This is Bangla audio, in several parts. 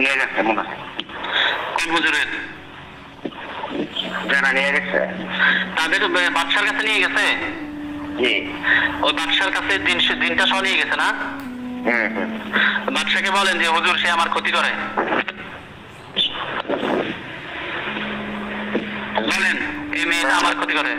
নিয়ে গেছে মনে হয়। কোন হুজুরের? যারা নিয়ে গেছে তাদের বাদশার কাছে নিয়ে গেছে। জি। ওই বাদশার কাছে দিনটা সহ নিয়ে গেছে না? বাদশাকে বলেন যে হুজুর সে আমার ক্ষতি করে, বলেন এই মেয়েটা আমার ক্ষতি করে।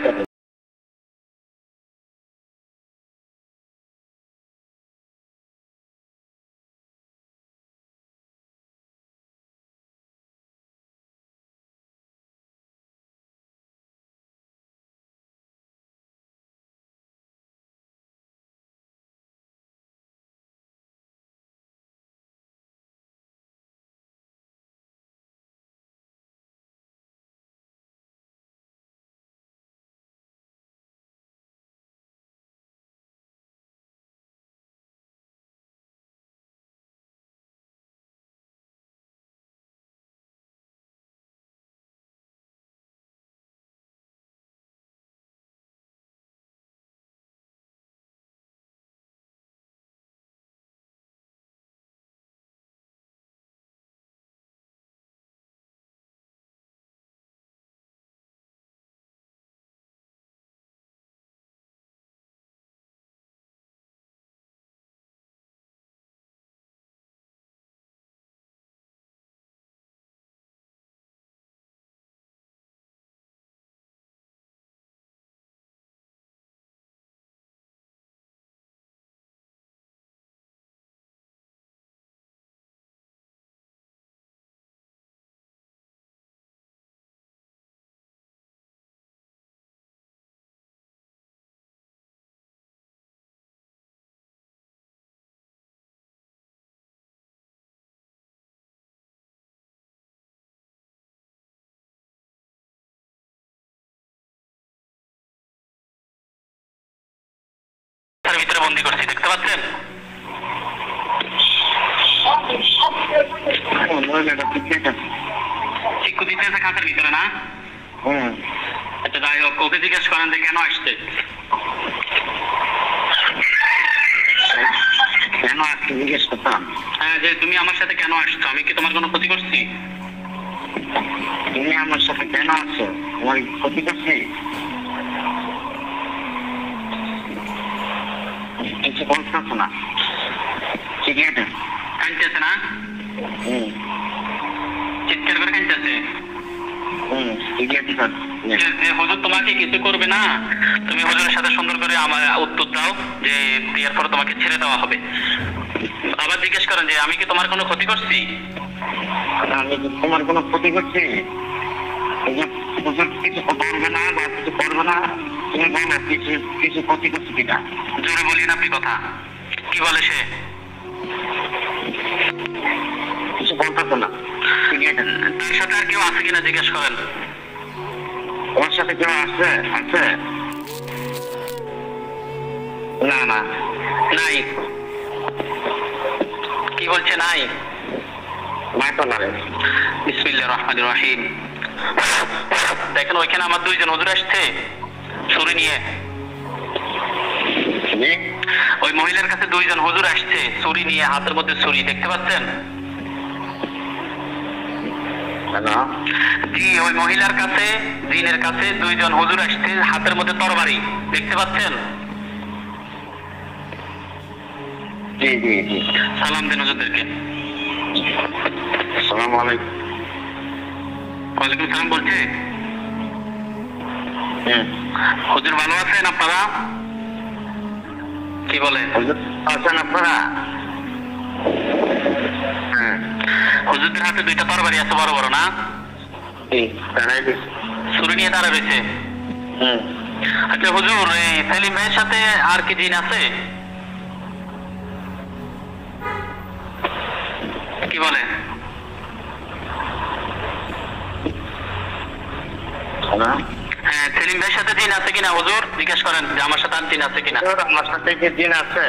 ভিতরে বন্দি করছি, দেখতে পাচ্ছেন? চিকু দিতেছে খাঁচার ভিতরে না? আচ্ছা যাই হোক, ওকে জিজ্ঞেস করেন যে কেন আসছে। কেন আসছে জিজ্ঞেস করতাম? হ্যাঁ, যে তুমি আমার সাথে কেন আসছো, আমি কি তোমার কোনো ক্ষতি করছি? তুমি আমার সাথে কেন আসছো, তোমার ক্ষতি করছি? কিছু বলতেছো না, ঠিক আছে? কাঁদতেছে না? চিৎকার করে কাঁদতেছে। যে হুজুর তোমাকে কিছু করবে না, তুমি হুজুরের সাথে সুন্দর করে আমার উত্তর দাও যে এরপর তোমাকে ছেড়ে দেওয়া হবে। আবার জিজ্ঞেস করেন যে আমি কি তোমার কোনো ক্ষতি করছি? আমি তোমার কোনো ক্ষতি করছি? কিছু করবে না বা কিছু করবে না, তুমি বলো কিছু ক্ষতি করছি কিনা? জোরে বলি না আপনি কথা, কি বলে সে? কিছু বলতেছো না, ঠিক আছে? তার সাথে আর কেউ আছে কিনা জিজ্ঞেস করেন। তোমার সাথে কেউ আছে? আছে? না না, নাই। কি বলছে নাই? নাই তো না। বিসমিল্লাহির রহমানির রহিম। দেখেন ওইখানে আমার দুইজন হুজুর আসছে ছুরি নিয়ে। ওই মহিলার কাছে দুইজন হুজুর আসছে ছুরি নিয়ে, হাতের মধ্যে ছুরি, দেখতে পাচ্ছেন? জি, ওই মহিলার কাছে, জিনের কাছে দুইজন হুজুর আসছে হাতের মধ্যে তরবারি, দেখতে পাচ্ছেন? জি জি জি। সালাম দেন হুজুরদেরকে। আসসালামু আলাইকুম। ওয়ালাইকুম সালাম বলছে। হুজুর ভালো আছেন আপনারা? কি বলেন? হুজুর আছেন আপনারা? হুজুরদের হাতে দুইটা তরবারি আছে, বড় বড় না? ছুরি নিয়ে তারা রয়েছে। আচ্ছা হুজুর, এই সেলিম ভাইয়ের সাথে আর কি জিন আছে? কি বলে? হ্যাঁ, সেলিম ভাইয়ের সাথে জিন আছে কিনা হুজুর জিজ্ঞেস করেন যে আমার সাথে আর জিন আছে কিনা। আমার সাথে কি জিন আছে?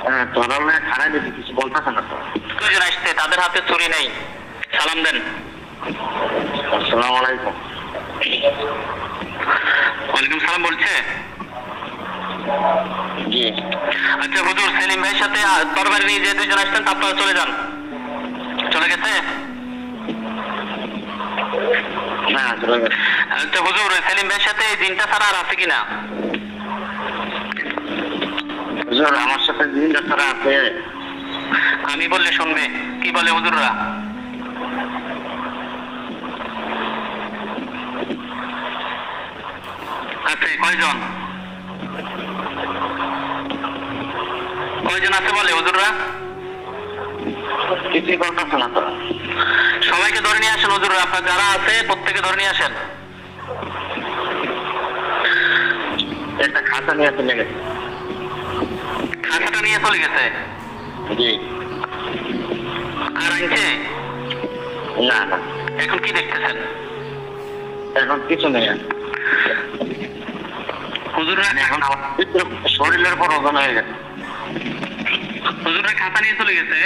হ্যাঁ, তোরা খারাপ কিছু বলতেছে না তো। দুজন আসছে, তাদের হাতে ছুরি নেই, সালাম দেন। আসসালামু আলাইকুম। ওয়ালাইকুম সালাম বলছে। জি। আচ্ছা হুজুর, সেলিম ভাইয়ের সাথে তরবারি নিয়ে যে দুইজন আসতেন আপনারা চলে যান, চলে গেছে? হ্যাঁ চলে গেছে। আচ্ছা হুজুর, সেলিম ভাইয়ের সাথে এই দিনটা ছাড়া আর আছে কিনা? হুজুর আমার সাথে দিনটা ছাড়া আছে। আমি বললে শুনবে, কি বলে হুজুররা? আছে কয়জন? কয়জন আছে বলে হুজুররা? কিছুই করতেছে না তো। সবাইকে ধরে নিয়ে আসেন হুজুররা, আপনার যারা আছে প্রত্যেকে ধরে নিয়ে আসেন। একটা খাতা নিয়ে চলে গেছে। খাতাটা নিয়ে চলে গেছে? জি। আর আনছে? না না, এখন কি দেখতেছেন? এখন কিছু নেই। হুজুররা এখন আমার শরীরের উপর ওজন হয়ে গেছে। হুজুররা খাতা নিয়ে চলে গেছে?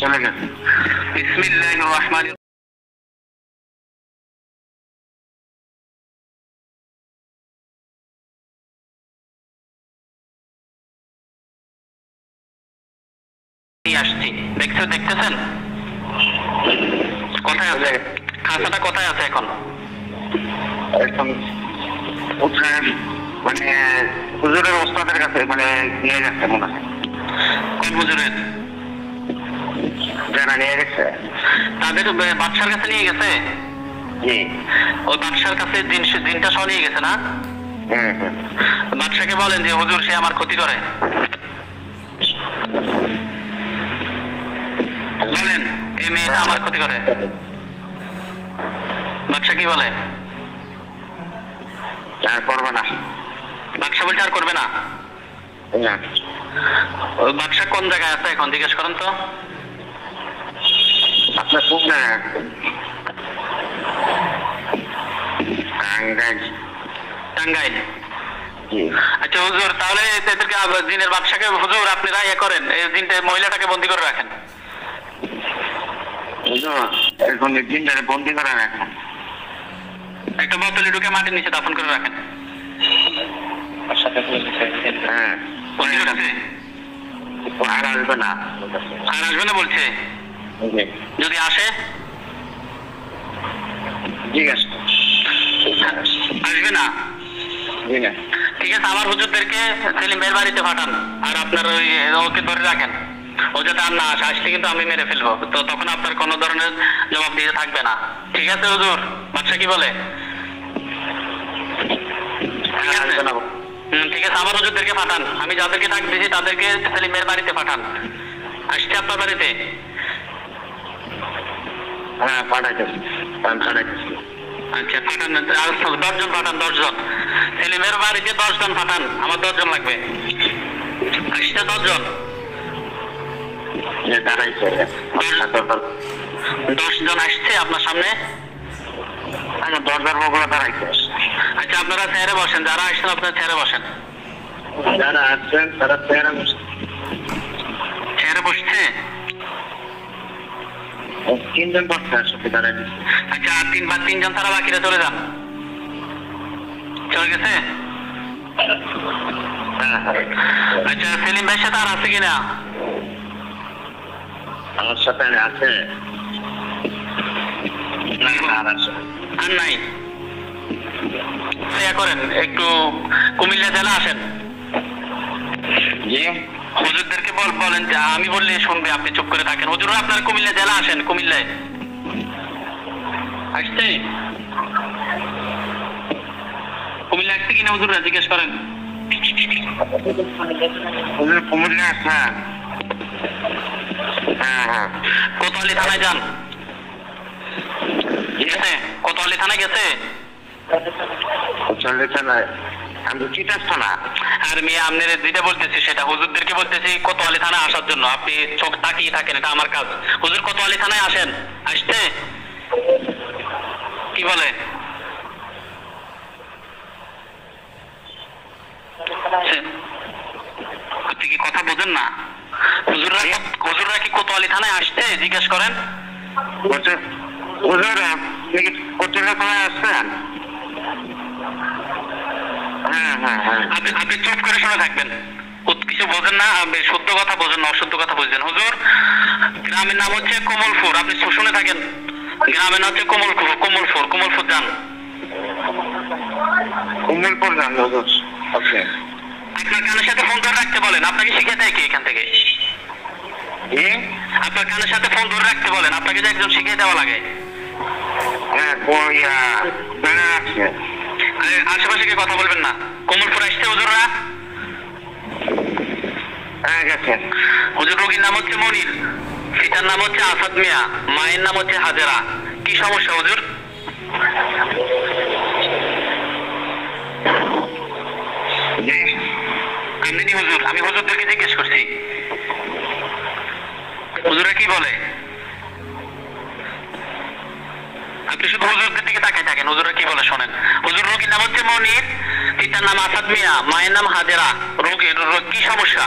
চলে গেছে। বিসমিল্লাহির রহমানির নিয়ে আসছি, দেখতেছেন? কোথায় আছে খাতাটা? কোথায় আছে এখন? এখন কোথায় মানে হুজুরের ওস্তাদের কাছে মানে নিয়ে গেছে মনে হয়। কোন হুজুরের? যারা নিয়ে গেছে তাদের বাদশার কাছে নিয়ে গেছে? জি। ওই বাদশার কাছে দিনটা সহ নিয়ে গেছে না? হুম। বাদশাকে বলেন যে হুজুর সে আমার ক্ষতি করে, বলেন এই মেয়েটা আমার ক্ষতি করে। বাদশা কি বলে? আর করবে না। বাদশা বলছে আর করবে না? না। ওই বাদশা কোন জায়গায় আছে এখন জিজ্ঞেস করেন তো। আপনার কোন জায়গায় আছেন? টাঙ্গাইল। টাঙ্গাইল? জি। আচ্ছা হুজুর, তাহলে এদেরকে জিনের বাদশাকে হুজুর আপনারা ইয়ে করেন, এই জিনটা মহিলাটাকে বন্দি করে রাখেন। হুজুর এখন এই দিনটারে বন্দি করে রাখেন। একটা বোতলে ঢুকে মাটির নিচে দাফন করে রাখেন। হ্যাঁ। বন্দি করেছে? আর আসবে না। আর আসবে না বলছে? জি। যদি আসে? ঠিক আছে। আসবে না? জি না। ঠিক আছে, আমার হুজুরদেরকে সেলিম ভাইয়ের বাড়িতে পাঠান, আর আপনার ওই ওকে ধরে রাখেন। ও যাতে আর না আসে, আসলে কিন্তু আমি মেরে ফেলবো, তো তখন আপনার কোনো ধরনের জবাব দিয়ে থাকবে না। ঠিক আছে হুজুর? বাদশা কি বলে? ঠিক আছে? ঠিক আছে, আমার হুজুরদেরকে পাঠান, আমি যাদেরকে ডাক দিয়েছি তাদেরকে সেলিম ভাইয়ের বাড়িতে পাঠান। আসছে আপনার বাড়িতে? হ্যাঁ পাঠাইতেছি। আচ্ছা পাঠান, 10 জন পাঠান, 10 জন। সেলিমের বাড়িতে 10 জন পাঠান, আমার 10 জন লাগবে। আসছে 10 জন? দাঁড়াইছে 10 জন আসছে আপনার সামনে? আমার দরজার বগুলো দাঁড়াইছে। আচ্ছা আপনারা চেয়ারে বসেন, যারা আসছেন আপনারা চেয়ারে বসেন। যারা আসছেন তারা চেয়ারে বসে। চেয়ারে বসছে? 3 জন বসছে আসলে দাঁড়াই দিচ্ছে। আচ্ছা আর 3 জন তারা বাকিরা চলে যান। চলে গেছে? হ্যাঁ। আচ্ছা সেলিম ভাইয়ের সাথে আর আছে কিনা? আমার সাথে আছে। না আর আছে। আর নাই? ইয়া করেন, একটু কুমিল্লা জেলা আসেন। জি। হুজুরদেরকে বলেন যে আমি বললে শুনবে, আপনি চুপ করে থাকেন। হুজুর আপনারা কুমিল্লা জেলা আসেন, কুমিল্লায় আসছে? কুমিল্লা আসছে কিনা হুজুররা জিজ্ঞেস করেন। হুজুর কুমিল্লা আসছেন? হ্যাঁ। কোতোয়ালি থানায় যান। গেছে? কোতোয়ালি থানায় গেছে? চলছে না, আমি চিটাচ্ছ না। আর মেয়ে আপনার যেটা বলতেছি সেটা হুজুরদেরকে বলতেছি কোতোয়ালি থানায় আসার জন্য। আপনি চোখ তাকিয়ে থাকেন, এটা আমার কাজ। হুজুর কোতোয়ালি থানায় আসেন। আসতে কি বলে? আপনি কি কথা বোঝেন না? হুজুররা কি কোতোয়ালি থানায় আসতে জিজ্ঞেস করেন। হুজুর আপনি কি কোতোয়ালি থানায় আসছেন? হ্যাঁ হ্যাঁ হ্যাঁ। আপনি চুপ করে শুনে থাকবেন, কিছু বোঝেন না, শুদ্ধ কথা বোঝেন না, অশুদ্ধ কথা বুঝছেন। হুজুর, গ্রামের নাম হচ্ছে কমলপুর, আপনি শুনে থাকেন। গ্রামের নাম হচ্ছে কমলপুর। কমলপুর যান। কমলপুর যান হুজুর। ওকে। আপনার কানের সাথে ফোন ধরে রাখতে বলেন, আপনাকে শিখে দেয় কি এখান থেকে? আপনার কানের সাথে ফোন ধরে রাখতে বলেন, আপনাকে যে একজন শিখিয়ে দেওয়া লাগে। হ্যাঁ কইয়া জানা আছে। আশেপাশে কি কথা বলবেন না। কমলপুর আসছে হুজুররা? হ্যাঁ গেছেন। হুজুর, রোগীর নাম হচ্ছে মনির, পিতার নাম হচ্ছে আসাদ মিয়া, মায়ের নাম হচ্ছে হাজেরা। কি সমস্যা হুজুর? এমনি হুজুর, আমি হুজুরদেরকে জিজ্ঞেস করছি, হুজুরা কি বলে? আপনি শুধু হুজুরদের দিকে তাকাই থাকেন, হুজুরা কি বলে শোনেন। হুজুর, রোগীর নাম হচ্ছে মনির, পিতার নাম আসাদ মিয়া, মায়ের নাম হাজেরা। রোগীর কি সমস্যা?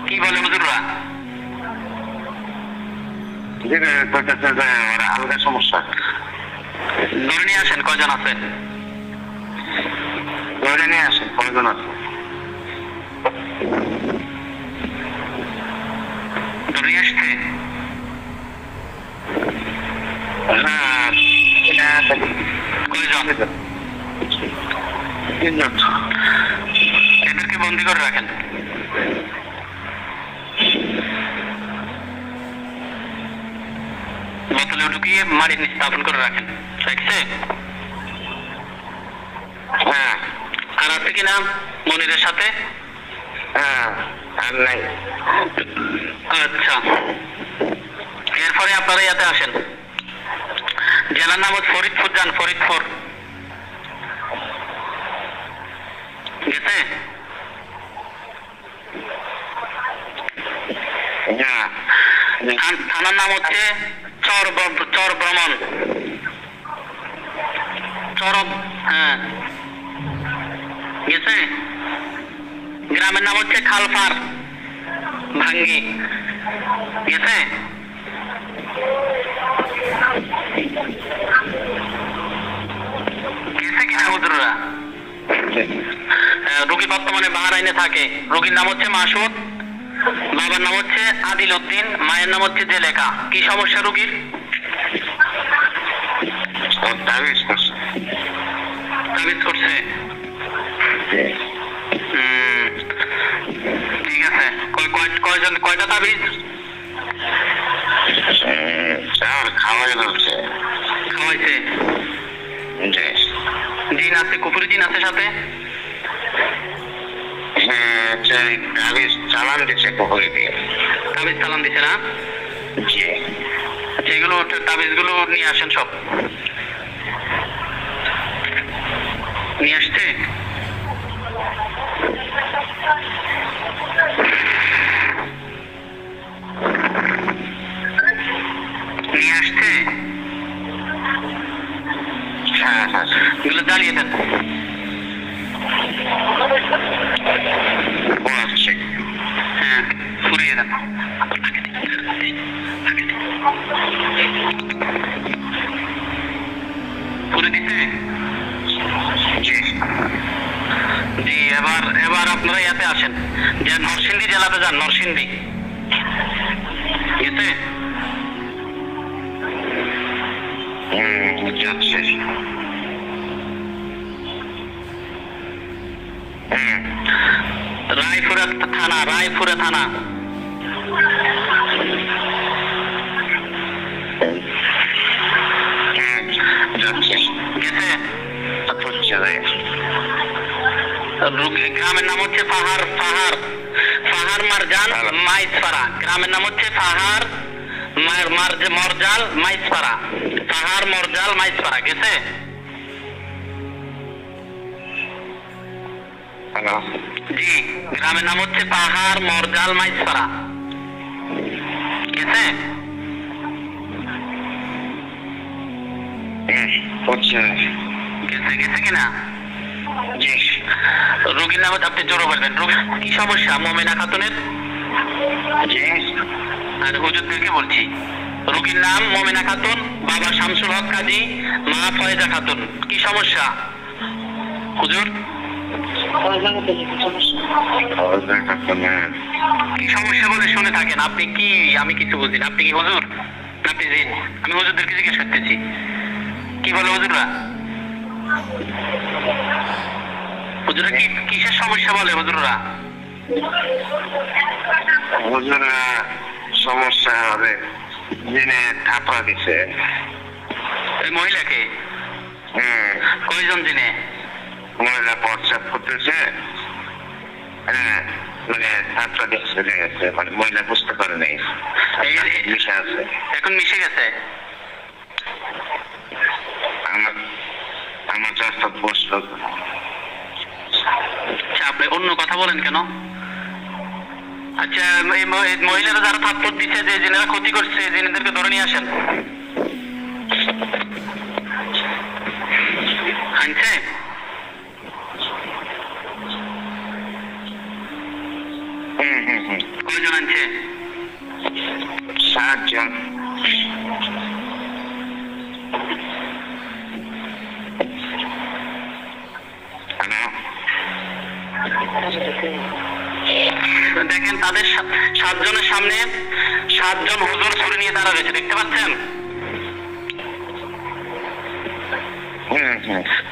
কি বলে হুজুররা? আলাদা সমস্যা। ধরে নিয়ে আসেন, কয়জন আছে? ধরে নিয়ে আসেন, কয়জন আছে? ধরে নিয়ে আসছে? কয়জন? তিনজন। এদেরকে বন্দি করে রাখেন। বোতলে ঢুকিয়ে মাটির নিচে স্থাপন করে রাখেন। দেখছে? হ্যাঁ। আর আছে কিনা মনিরের সাথে? হ্যাঁ আর নাই। আচ্ছা, এরপরে আপনারা ইয়াতে আসেন। জেলার নাম হচ্ছে ফরিদপুর যান। ফরিদপুর গেছে? থানার নাম হচ্ছে চর ভ্রমণ। হ্যাঁ গেছে? গ্রামের নাম হচ্ছে খালপার ভাঙ্গি। গেছে? গেছে কিনা হুজুররা? রোগী বর্তমানে বাহারাইনে থাকে। রোগীর নাম হচ্ছে মাসুদ, বাবার নাম হচ্ছে আদিল উদ্দিন, মায়ের নাম হচ্ছে জেলেখা। কি সমস্যা রোগীর? তাবিজ করছে। ঠিক আছে, কয়টা তাবিজ? খাওয়াইছে। জিন আছে, কুফুরি জিন আছে সাথে? তাবিজ চালান দিচ্ছে কুকুরি দিয়ে। তাবিজ চালান দিছে না? সেগুলো তাবিজ গুলো নিয়ে আসেন, সব নিয়ে আসছে? নিয়ে আসছে? হ্যাঁ হ্যাঁ। এগুলো জ্বালিয়ে দেন। হ্যাঁ, ফুরিয়ে দেন। ফুরে দিতে? জি, এবার আপনারা ইয়াতে আসেন, যে নরসিংদী জেলাতে যান। নরসিংদী গেছে? যাচ্ছে। রায়পুরা থানা। গেছে? গ্রামের নাম হচ্ছে পাহাড় মারজান মাইজপাড়া। গ্রামের নাম হচ্ছে পাহাড় মরজাল মাইজপাড়া। পাহাড় মরজাল মাইজপাড়া। গেছে? জি, গ্রামের নাম হচ্ছে পাহাড় মরজাল মাইজপাড়া। গেছে? গেছে কিনা? রোগীর নাম আপনি জোরে বলবেন। কি সমস্যা মোমেনা খাতুনের? আর হুজুরদেরকে বলছি, রোগীর নাম মমিনা খাতুন, বাবা শামসুল হক কাজী, মা ফয়েজা খাতুন। কি সমস্যা হুজুর? কি সমস্যা বলে শুনে থাকেন আপনি? কি আমি কিছু বুঝি না। আপনি কি হুজুর? আপনি জিন? আমি হুজুরদেরকে জিজ্ঞেস করতেছি কি বলে হুজুররা? হুজুরা কি কিসের সমস্যা বলে হুজুররা? হুজুরা সমস্যা হবে দিনে থাপড়া দিছে। এই মহিলাকে? কয়জন দিনে? মহিলা প্রস্রাব করতেছে, হ্যাঁ, মানে থাপড়া দিচ্ছে, মানে মহিলা বুঝতে পারে নাই মিশে আছে। এখন মিশে গেছে? আমার রাস্তা বসল। আচ্ছা, আপনি অন্য কথা বলেন কেন? আচ্ছা, এই মহিলারা যারা থাপ্পড় দিচ্ছে, যে জিনেরা ক্ষতি করছে, জিনেদেরকে ধরে নিয়ে আসেন। আনছে? কয়জন আনছে? 7 জন। দেখেন তাদের 7 জনের সামনে 7 জন হুজুর ছুরি নিয়ে দাঁড়া রয়েছে, দেখতে পাচ্ছেন?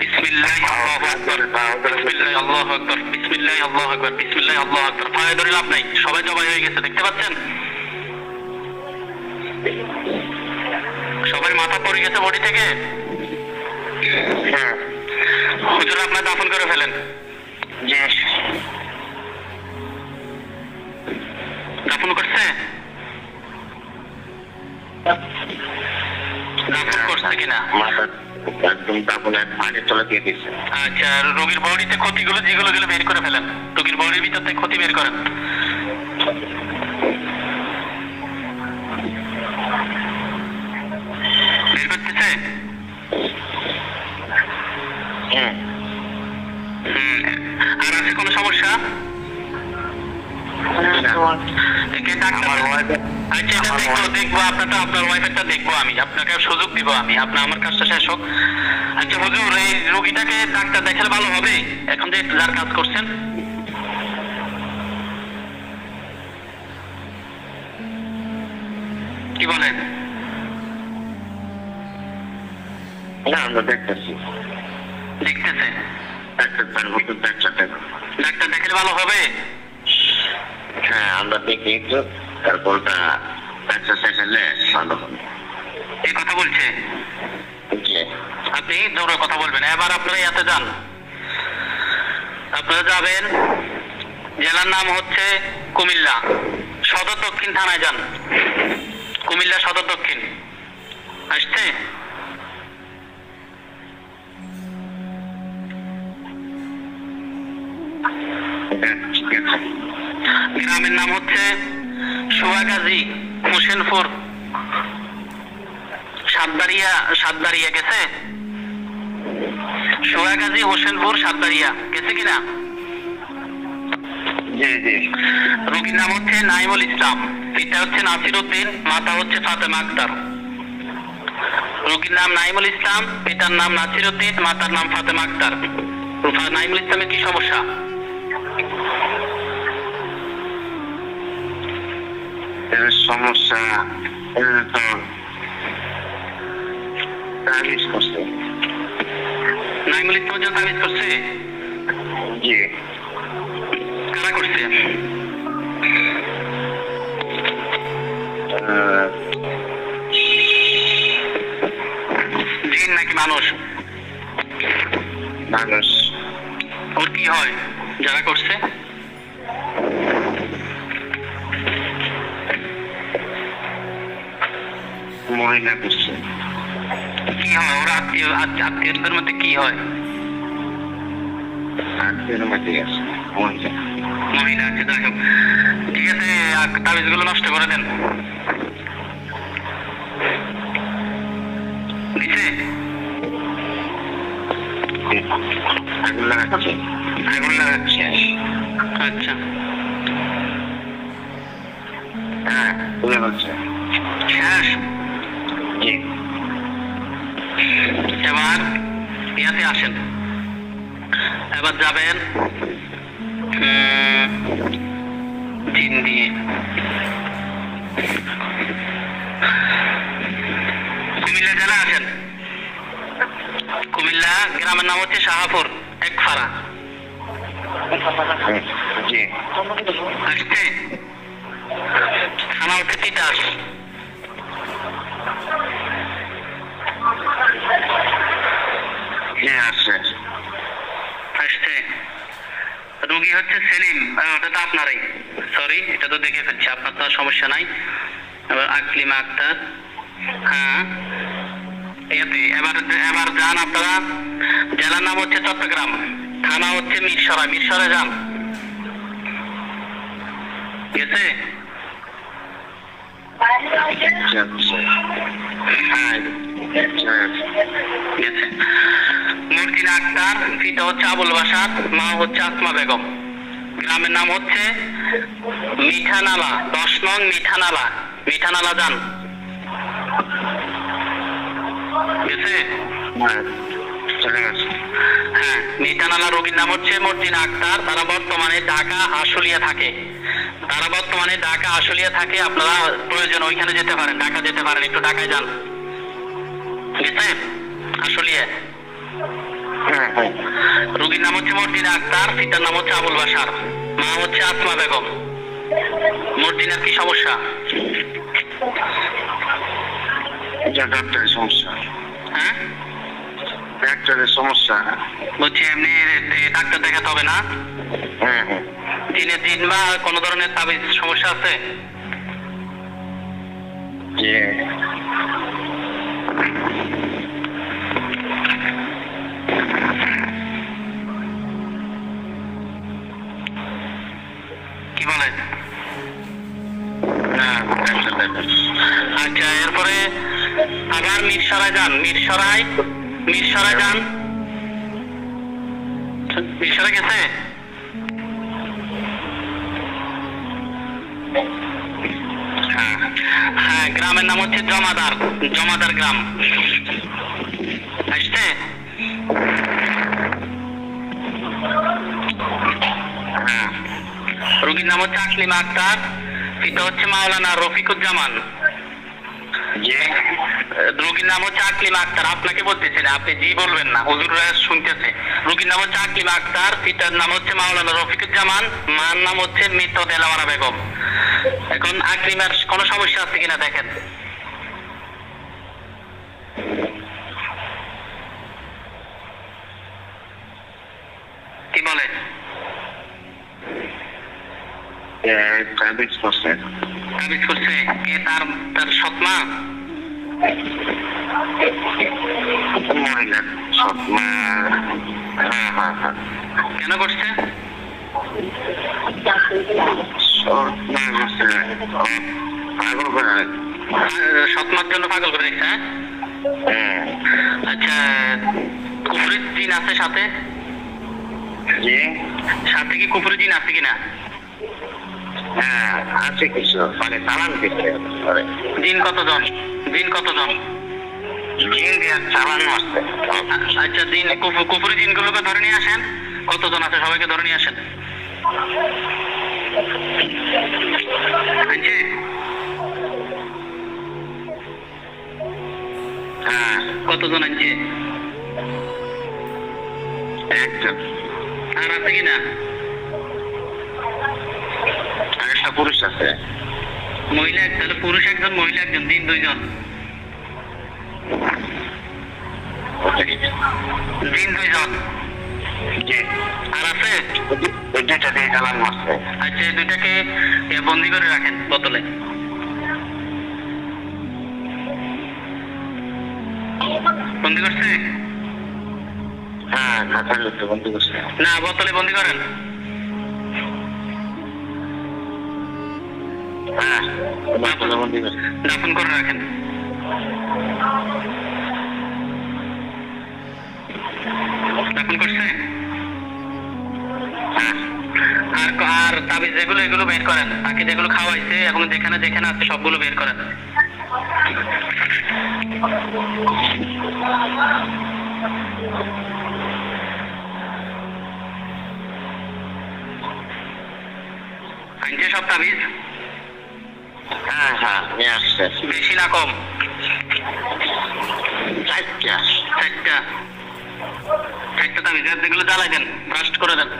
বিসমিল্লাহ আল্লাহু আকবার, বিসমিল্লাহ আল্লাহু আকবার, বিসমিল্লাহ আল্লাহু আকবার, বিসমিল্লাহ আল্লাহু আকবার। পায়ে ধরে লাভ নাই, সবাই জবাই হয়ে গেছে, দেখতে পাচ্ছেন? সবাই মাথা পড়ে গেছে বডি থেকে। হুজুর আপনার দাফন করে ফেলেন। দাফন করছে? দাফন করছে কিনা? একদম দাফন পানি চলে দিয়ে দিচ্ছে। আচ্ছা, রোগীর বডিতে ক্ষতিগুলো যেগুলো বের করে ফেলেন, রোগীর বডির ভিতর থেকে ক্ষতি বের করেন। বের করতেছে? আর আছে কোনো সমস্যা? আচ্ছা, এটা দেখবো আপনারটা, আপনার ওয়াইফেরটা দেখবো আমি, আপনাকে সুযোগ দিব আমি, আমার কাজটা শেষ হোক। আচ্ছা হুজুর, এই রোগীটাকে ডাক্তার দেখালে ভালো হবে এখন যে যার কাজ করছেন? কি বলেন? না, আমরা দেখতেছি। দেখতেছে? ডাক্তার দেখালে ভালো হবে? হ্যাঁ, আমরা দেখি তো, তারপরটা ডাক্তার দেখালে ভালো হবে। এই কথা বলছে? আপনি জোরে কথা বলবেন। এবার আপনারা ইয়াতে যান, আপনারা যাবেন, জেলার নাম হচ্ছে কুমিল্লা, সদর দক্ষিণ থানায় যান। কুমিল্লা সদর দক্ষিণ আসছে? গ্রামের নাম হচ্ছে সোয়াগাজী, হোসেনপুর, সাতবাড়িয়া গেছে? সোয়াগাজী, হোসেনপুর, সাতবাড়িয়া গেছে কিনা? রোগীর নাম হচ্ছে নাইমুল ইসলাম, পিতা হচ্ছে নাসির উদ্দিন, মাতা হচ্ছে ফাতেমা আক্তার। রোগীর নাম নাইমুল ইসলাম, পিতার নাম নাসির উদ্দিন, মাতার নাম ফাতেমা আক্তার। নাইমুল ইসলামের কি সমস্যা? সমস্যা তো তাবিজ করছে। নাইমুল ইসলামের জন্য তাবিজ করছে? জি। কারা করছে? জিন নাকি মানুষ? মানুষ। ওর কি হয় যারা করছে? মহিলা করছে। কি হয় ওর আত্মীয়দের মধ্যে? কি হয় আত্মীয়দের মধ্যে? আছে মহিলা আছে। যাই হোক, ঠিক আছে, তাবিজ গুলো নষ্ট করে দেন। দিছে? আগুন লাগাচ্ছে। আচ্ছা, হ্যাঁ, বুঝে পারছে। শেষ? জি। এবার ইয়াতে আসেন, এবার যাবেন জিন দিয়ে কুমিল্লা জেলা আসেন। কুমিল্লা গ্রামের নাম হচ্ছে শাহাপুর একফাড়া। জি। আসছে থানা হচ্ছে তিতাস। জি আসছে। আসছে রুগী হচ্ছে সেলিম, ওটা তো আপনারই, সরি এটা তো দেখে ফেলছি, আপনার তো আর সমস্যা নাই। এবার আকলিমা আক্তার, হ্যাঁ এতে এবার এবার যান আপনারা, জেলার নাম হচ্ছে চট্টগ্রাম, থানা হচ্ছে মিরসরাই, মিরসরাই যান। গেছে? হ্যাঁ গেছে। মুরজিনা আক্তার, পিতা হচ্ছে আবুল বাসার, মা হচ্ছে আসমা বেগম। গ্রামের নাম হচ্ছে মিঠানালা, 10 নং মিঠানালা, মিঠানালা যান। গেছে? চলে গেছে। হ্যাঁ, মিঠানালা রোগীর নাম হচ্ছে মর্জিনা আক্তার, তারা বর্তমানে ঢাকা আশুলিয়া থাকে। তারা বর্তমানে ঢাকা আশুলিয়া থাকে, আপনারা প্রয়োজন ওইখানে যেতে পারেন, ঢাকা যেতে পারেন, একটু ঢাকায় যান। গেছে? আশুলিয়া। রোগীর নাম হচ্ছে মর্জিনা আক্তার, পিতার নাম হচ্ছে আবুল বাসার, মা হচ্ছে আসমা বেগম। মর্জিনার কি সমস্যা? ডাক্তারের সমস্যা। হ্যাঁ, ডাক্তারের সমস্যা। বলছি এমনি ডাক্তার দেখাতে হবে না? দিনে দিন বা কোনো ধরনের তাবিজ সমস্যা আছে? জি। কি বলে? না ডাক্তার দেখান। আচ্ছা, এরপরে আবার মিরসরাই যান, মিরসরাই, মিরসরাই যান। মিরসরাই গেছে? হ্যাঁ, গ্রামের নাম হচ্ছে জমাদার, জমাদার গ্রাম। আসছে? রোগীর নাম হচ্ছে আকলিমা আক্তার, পিতা হচ্ছে মাওলানা রফিকুজ্জামান। রোগীর নাম হচ্ছে আকলিমা আক্তার, আপনাকে বলতেছে না, আপনি জি বলবেন না, হুজুররা শুনতেছে। রোগীর নাম হচ্ছে আকলিমা আক্তার, পিতার নাম হচ্ছে মাওলানা রফিকুজ্জামান, মার নাম হচ্ছে মৃত দেলাওয়ারা বেগম। এখন আকলিমার কোনো সমস্যা আছে কিনা দেখেন। কি বলে? তাবিজ করছে। তাবিজ করছে কে? তার তার সৎমা? মহিলা সৎমা। কেন করছে? সৎমা করছে পাগল করে। সৎমার জন্য পাগল করে দিচ্ছে? হ্যাঁ। আচ্ছা, কুফরি জিন আছে সাথে? জি। সাথে কি কুফরি জিন আছে কিনা? হ্যাঁ আছে কিছু, মানে চালান দিচ্ছে। জিন কতজন? জিন কতজন? জিন দিয়ে চালান মারছে। আচ্ছা, জিন কুফরি জিনগুলোকে ধরে নিয়ে আসেন। কতজন আছে সবাইকে ধরে নিয়ে আসেন। হ্যাঁ। কতজন আছে? একজন। আর আছে কিনা? আরেকটা পুরুষ আছে। মহিলা তাহলে পুরুষ একজন, মহিলা একজন, জিন 2 জন। জিন 2 জন। জি। আর আছে? ওই দুইটা দিয়ে চালান মারছে। আচ্ছা, এই দুইটাকে বন্দি করে রাখেন বোতলে। বন্দি করছে? হ্যাঁ খাতার লোকটা বন্ধ করছে। না, বোতলে বন্দি করেন। হ্যাঁ বোতলে বন্ধ করছে। দাফন করে রাখেন। দাফন করছে? হ্যাঁ। আর আর তাবিজ যেগুলো এগুলো বের করেন, তাকে যেগুলো খাওয়াইছে এখন যেখানে যেখানে আছে সবগুলো বের করেন। আনছে সব তাবিজ? হ্যাঁ হ্যাঁ নিয়ে আসছে। বেশি না কম? 4টা। 4টা তাবিজ, যেগুলো জ্বালাই দেন, ব্রাস্ট করে দেন।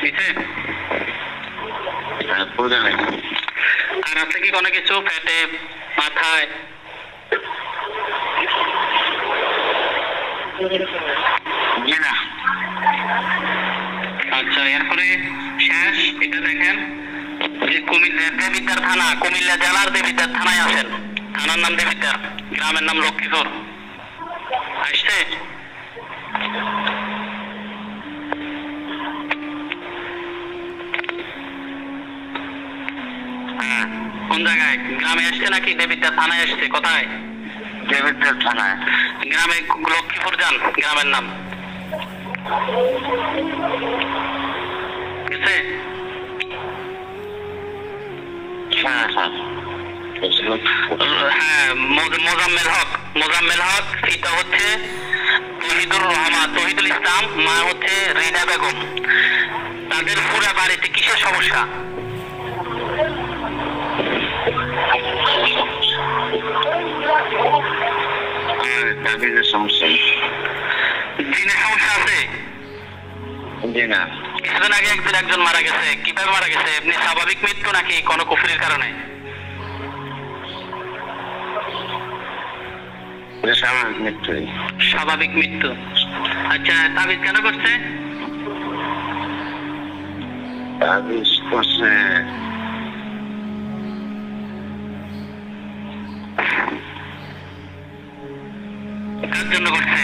নিচে বুঝে নাই। আর আছে কি কোনো কিছু পেটে, মাথায়? জি না। আচ্ছা, এরপরে শেষ এটা দেখেন যে কুমিল্লার দেবিদ্বার থানা, কুমিল্লা জেলার দেবিদ্বার থানায় আছেন। থানার নাম দেবিদ্বার, গ্রামের নাম লক্ষ্মীপুর। আসছে? কোন জায়গায়? গ্রামে আসছে নাকি দেবিদ্বার থানায় আসছে? কোথায়? দেবিদ্বার থানায়। গ্রামে লক্ষ্মীপুর যান, গ্রামের নাম। গেছে? হ্যাঁ হ্যাঁ। হ্যাঁ, মোজাম্মেল হক, পিতা হচ্ছে তহিদুল ইসলাম, মা হচ্ছে রিনা বেগম। তাদের পুরা বাড়িতে কিসের সমস্যা? তাবিজের সমস্যা। জিনের সমস্যা আছে? জি না। কিছুদিন আগে একজন মারা গেছে, কিভাবে মারা গেছে? এমনি স্বাভাবিক মৃত্যু নাকি কোনো কুফরির কারণে? স্বাভাবিক মৃত্যু। স্বাভাবিক মৃত্যু। আচ্ছা, তাবিজ কেন করছে? তাবিজ করছে কার জন্য করছে?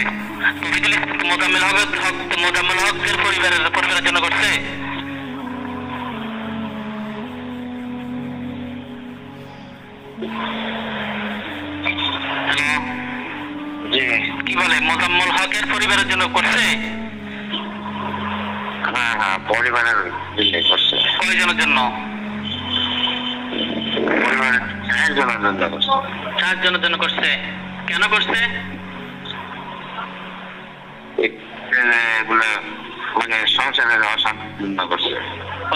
মোজাম্মেল হকের পরিবারের জন্য করছে? হ্যালো, জি। কি বলে? মোজাম্মেল হকের পরিবারের জন্য করছে? হ্যাঁ হ্যাঁ, পরিবারের জন্য করছে। কয়জনের জন্য? পরিবারের 4 জনের জন্য করছে। 4 জনের জন্য করছে। কেন করছে? এগুলো মানে সংসারের অশান্তির জন্য করছে।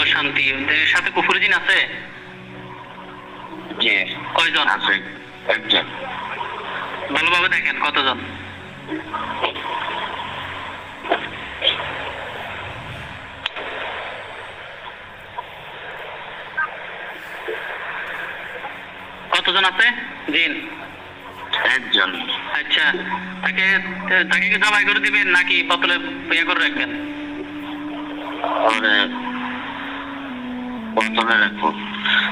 অশান্তি? এর সাথে কুফরি জিন আছে? জি। কয়জন আছে? 1জন। ভালোভাবে দেখেন কতজন? কতজন আছে জিন? 1জন। আচ্ছা, তাকে কি জবাই করে দিবেন নাকি বোতলে ইয়ে করে রাখবেন? ওরে বোতলে রাখবো।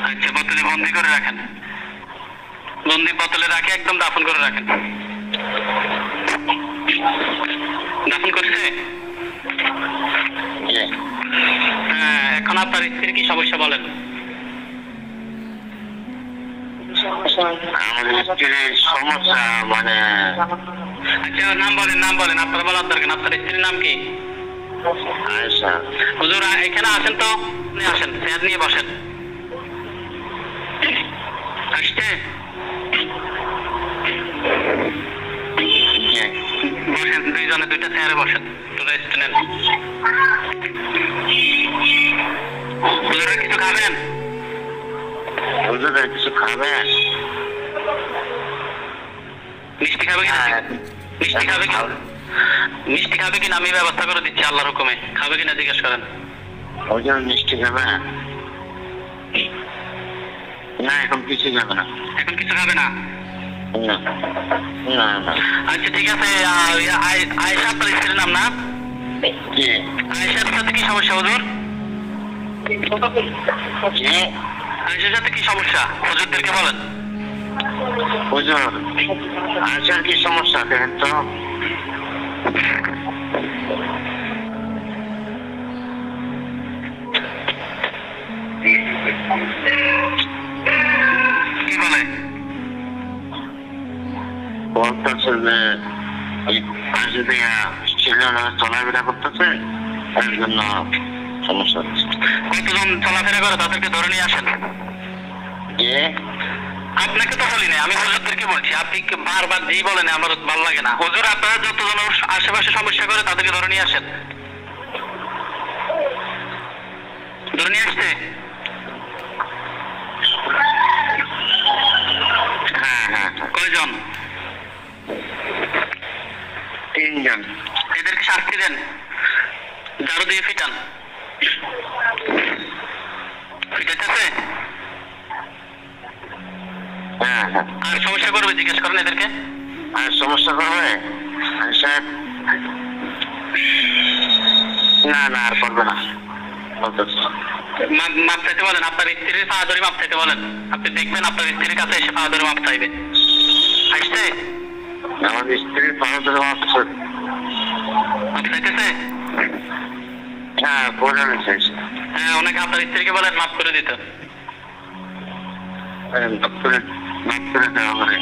আচ্ছা, বোতলে বন্দি করে রাখেন। বোতলে রাখে একদম দাফন করে রাখেন। দাফন করছে? জি। হ্যাঁ, এখন আপনার স্ত্রীর কি সমস্যা বলেন? আমাদের স্ত্রীর সমস্যা মানে আচ্ছা, নাম বলেন। আপনার বলার দরকার। আপনার স্ত্রীর নাম কি? আয়েশা। হুজুর এখানে আসেন তো, আসেন, চেয়ার নিয়ে বসেন। আসছে? জি। বসেন, দুইজনে 2টা চেয়ারে বসেন, একটু রেস্ট নেন। হুজুরা কিছু খাবেন? হুজুরের কিছু খাবে? মিষ্টি খাবে কিনা? মিষ্টি খাবে কিনা আমি ব্যবস্থা করে দিচ্ছি আল্লাহর হুকুমে। খাবে কিনা জিজ্ঞেস করেন। হুজুর মিষ্টি খাবে? না, এখন কিছু খাবে না। এখন কিছু খাবে না? না না না। আচ্ছা, ঠিক আছে। আয়েশা আপনার স্ত্রীর নাম না? জি। আয়েশার সাথে কি সমস্যা হুজুর? জি। আয়েশার সাথে কি সমস্যা হুজুরদেরকে বলেন। হুজুর আয়েশার কি সমস্যা দেখেন তো? কি বলে? বলতেছে যে আয়েশা দিয়া চলাফেরা করতেছে, এর জন্য সমস্যা হচ্ছে। কতজন চলাফেরা করে তাদেরকে ধরে নিয়ে আসেন। জি। আপনাকে তো বলি না, আমি হুজুরদেরকে বলছি। আপনি বারবার যেই বলেন আমার ভালো লাগে না। হুজুর আপনারা যতজন আশেপাশে সমস্যা করে তাদেরকে ধরে নিয়ে আসেন। ধরে নিয়ে আসছে? হ্যাঁ, কয়জন? 3 জন। এদেরকে শাস্তি দেন, ঝাড়ু দিয়ে পিটান। পিটাইতেছে? হ্যাঁ। আর সমস্যা করবে জিজ্ঞেস করেন এদেরকে। আর সমস্যা করবে সাহেব? না আর করবে না। মাপ চাইতে বলেন, আপনার স্ত্রীর পা ধরে মাপ চাইতে বলেন। আপনি দেখবেন আপনার স্ত্রীর কাছে এসে পা ধরে মাপ চাইবে। আসছে? আমার স্ত্রীর পা ধরে মাপ চাইতেছে? হ্যাঁ, করে নিচ্ছে। হ্যাঁ, ওনাকে আপনার স্ত্রীকে বলেন মাফ করে দিতে। মাপ করে দেওয়া হবে।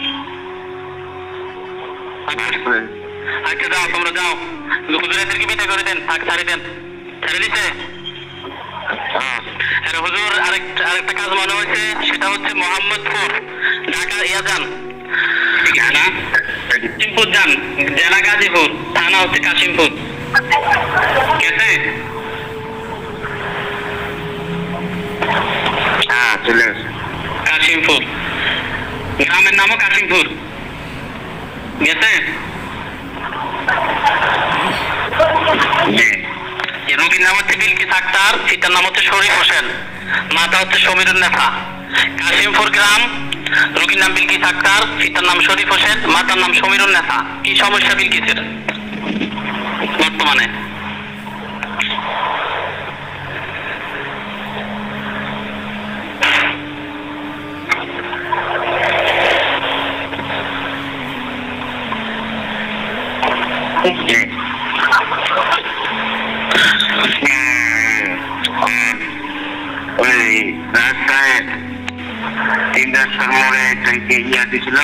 আচ্ছা যাও, তোমরা যাও, হুজুরদেরকে বিদায় করে দেন। থাক, ছাড়ি দেন। ছেড়ে দিছে? হ্যাঁ হুজুর, আরেকটা কাজ মনে হয়েছে, সেটা হচ্ছে মোহাম্মদপুর, ঢাকা যান, কাশিমপুর যান, জেলা গাজীপুর, থানা হচ্ছে কাশিমপুর। গেছে? হ্যাঁ, চলে গেছে। কাশিমপুর গ্রামের নামও কাশিমপুর। গেছে? রোগীর নাম হচ্ছে বিলকিস আক্তার, পিতার নাম হচ্ছে শরীফ হোসেন, মাতা হচ্ছে সমীরুন নেসা। কাশিমপুর গ্রাম, রোগীর নাম বিলকিস আক্তার, পিতার নাম শরীফ হোসেন, মাতার নাম সমীরুন নেসা। কি সমস্যা বিলকিসের বর্তমানে? ওই রাস্তায় 3 রাস্তার মোড়ে ইয়া দিছিল,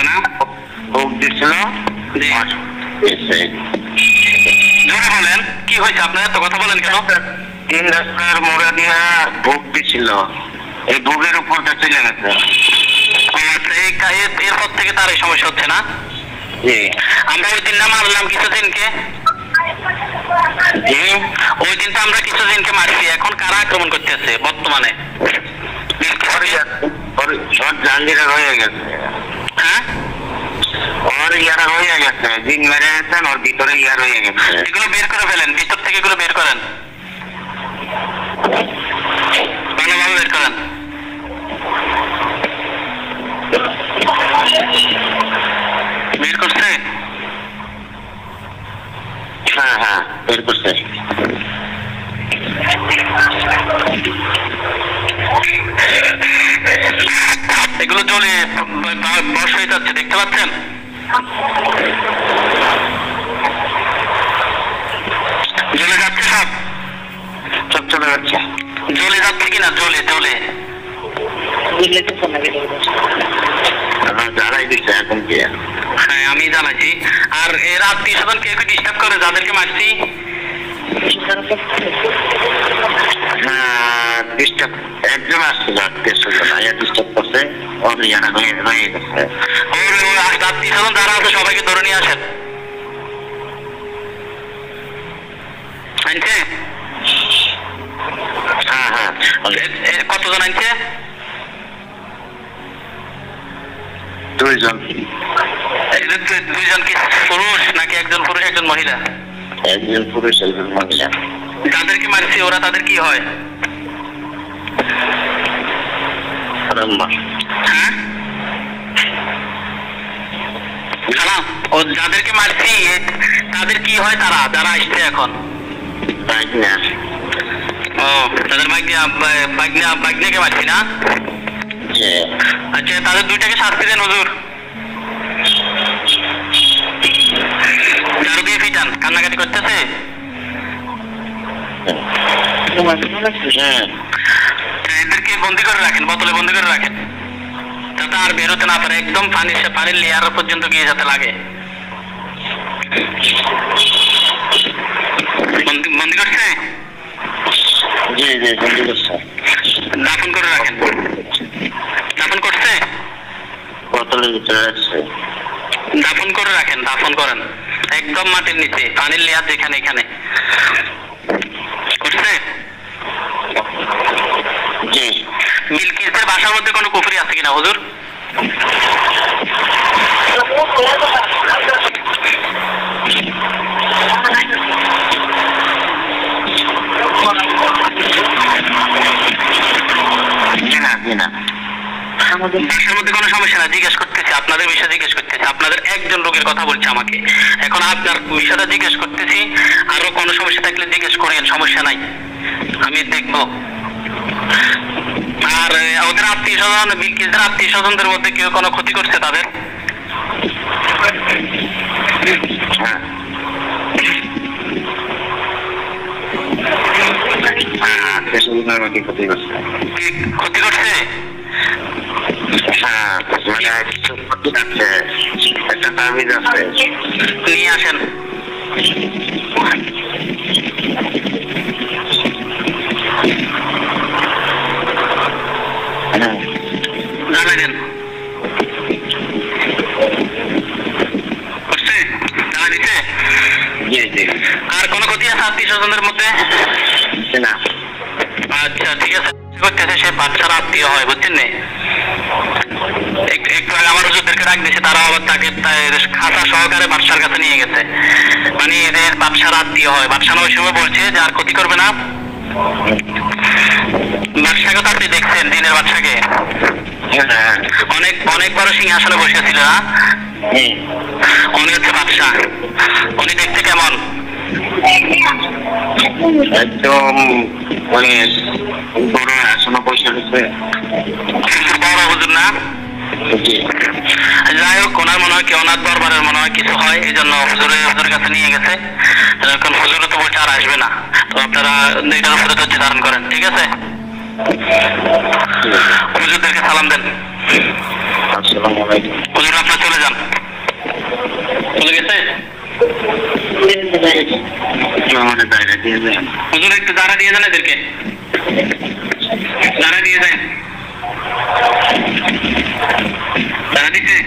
না ভোগ দিছিল। জোরে বলেন, কি হয়েছে? আপনার এত কথা বলেন কেন? 3 রাস্তার মোড়ে দিয়া ভোগ দিছিল, এই ভোগের উপরটা চলে গেছে। এরপর থেকে তার এই সমস্যা হচ্ছে না? আমরা ওই দিন না মারলাম কিছুদিনকে, ওই দিন তো আমরা কিছুদিনকে মারছি, এখন কারা আক্রমণ করতেছে বর্তমানে? জাহাঙ্গীরা হয়ে গেছে। হ্যাঁ, ওর ইয়ারা হয়ে গেছে, দিন মেরে গেছেন, ওর ভিতরে ইয়ার হয়ে গেছে। এগুলো বের করে ফেলেন, ভিতর থেকে এগুলো বের করেন, ভালোভাবে বের করেন। বের করছে? হ্যাঁ, বের করছে। এগুলো জ্বলে বর্ষ হয়ে যাচ্ছে, দেখতে পাচ্ছেন? জ্বলে যাচ্ছে, সব চলে যাচ্ছে। জ্বলে যাচ্ছে কিনা? জ্বলে জ্বালাই দিচ্ছে এখন কি? হ্যাঁ, আমি জানাইছি। আর এর আত্মীয় স্বজন কেউ ডিস্টার্ব করে যাদেরকে মারছি? হ্যাঁ, ডিস্টার্ব একজন আসছিল, আত্মীয় স্বজন ডিস্টার্ব করছে, ওর ইয়ারা হয়ে গেছে। ওর আত্মীয় স্বজন যারা আছে সবাইকে ধরে নিয়ে আসেন। আনছে? হ্যাঁ। কতজন আনছে? 2 জন। 2 জন কি পুরুষ নাকি একজন পুরুষ একজন মহিলা? একজন পুরুষ একজন মহিলা। যাদেরকে মারছি ওরা তাদের কি হয়? হ্যাঁ, ও যাদেরকে মারছি তাদের কি হয়? যারা আসছে এখন? ও, তাদের বাইকনিয়াকে মারছি না? আচ্ছা, তাদের 2টাকে শাস্তি দেন হুজুর, ঝাড়ু দিয়ে পিটান। কান্নাকাটি করতেছে? এদেরকে বন্দি করে রাখেন, বোতলে বন্দি করে রাখেন, যাতে আর বেরোতে না পারে, একদম পানির লেয়ার পর্যন্ত গিয়ে যাতে লাগে। বন্দি করছে? জি, বন্দি করছে। দাফন করে রাখেন, দাফন বোতলের ভিতরে রাখছে। দাফন করে রাখেন, দাফন করেন একদম মাটির নিচে, পানির লেয়ার যেখানে এখানে করছে। জি। বিলকিসের বাসার মধ্যে কোনো কুফরি আছে কিনা হুজুর? বাসার মধ্যে কোনো সমস্যা না, জিজ্ঞেস করতেছি আপনাদের বিষয়ে, জিজ্ঞেস করতেছি আপনাদের একজন রোগীর কথা বলছে আমাকে, এখন আপনার বিষয়টা জিজ্ঞেস করতেছি। আরো কোনো সমস্যা থাকলে জিজ্ঞেস করেন, সমস্যা নাই, আমি দেখবো। আর ওদের আত্মীয় স্বজন, বিলকিসের আত্মীয় স্বজনদের মধ্যে কেউ কোনো ক্ষতি করছে তাদের? ক্ষতি করছে। ক্ষতি করছে? একটা তাবিজ আছে, নিয়ে আসেন। জানাবেন করছে, জানা দিচ্ছে। আর কোনো ক্ষতি আছে আত্মীয় স্বজনদের মধ্যে? না। আচ্ছা ঠিক আছে, করতেছে সে বাচ্চারা আত্মীয় হয়, বুঝছেন না? একটু আগে আমার হুজুরদেরকে ডাক দিয়েছে, তারা আবার তাকে খাতা সহকারে বাদশার কাছে নিয়ে গেছে, মানে এদের বাদশার আত্মীয় হয়। বাদশা ওই সময় বলছে যে আর ক্ষতি করবে না। বাদশাকে তো আপনি দেখছেন, দিনের বাদশাকে অনেক অনেক বড় সিংহাসনে বসেছিল না? উনি হচ্ছে বাদশা। উনি দেখতে কেমন? একদম মানে বড় আসনে বসে রয়েছে, বড় হুজুর না? যাই হোক, ওনার মনে হয় কি ওনার দরবারের মনে হয় কিছু হয়, এই জন্য হুজুরের কাছে নিয়ে গেছে। এখন হুজুর তো বলছে আর আসবে না, তো আপনারা এটার উপরে ধৈর্য ধারণ করেন, ঠিক আছে? হুজুরদেরকে সালাম দেন। হুজুর আপনার চলে যান। চলে গেছে? হুজুর একটু দাঁড়া দিয়ে যান, এদেরকে দাঁড়া দিয়ে যায়। দাঁড়া দিচ্ছে?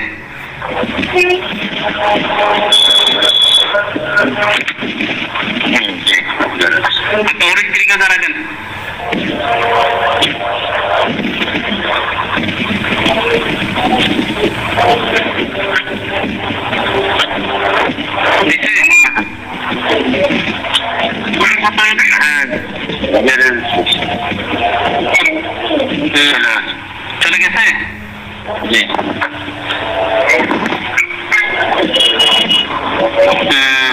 আপনার স্ত্রীকে দাঁড়া দেন। দিচ্ছে?